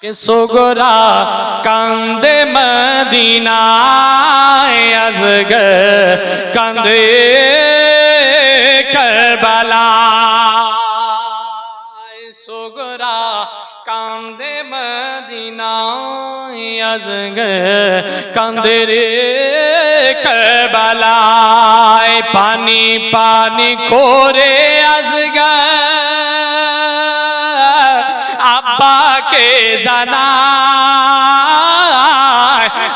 কে সোগরা কান্দে মদিনায় আজগর কান্দে কারবালা সোগরা কান্দে মদিনায় আজগর কান্দে রে কারবালায় পানি পানি করে আজগর আব্বাকে জানায়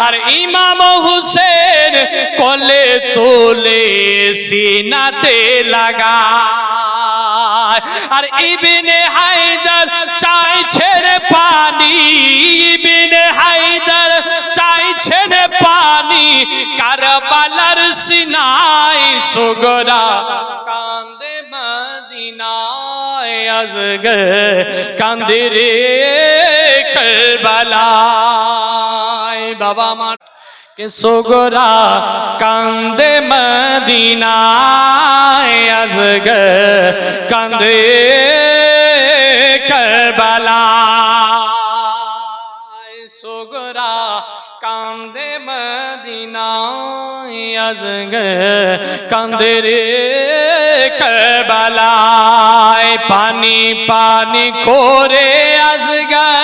আর ইমাম হুসেন কোলে তোলে সিনাতে লাগায় আর ইবনে হায়দার চাইছে রে পানি ইবনে হায়দার চাইছে রে পানি কারবালার সিনায় সোগরা কান্দে মদিনায় আজগর কান্দে রে কারবালায় বাবা আমার কে সোগরা কান্দে মদিনায় আজগর কান্দে কারবালায় সোগরা কান্দে মদিনায় আজগর কান্দে রে কারবালায় পানি পানি করে আজগর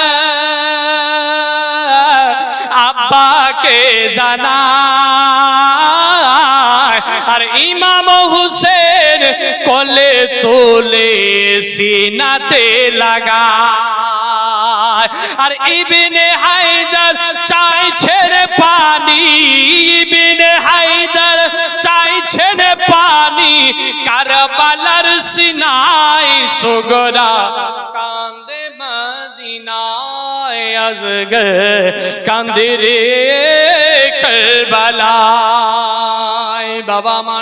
আব্বাকে জানায় আর ইমাম হুসেন কোলে তোলে সিনাতে লাগায় আর ইবনে হায়দার চাইছে রে পানি ইবনে হায়দার চাইছে রে পানি কারবালার সিনায় সোগরা কান্দে মদিনায় আজগর কান্দে রে কারবালায় বাবা আমার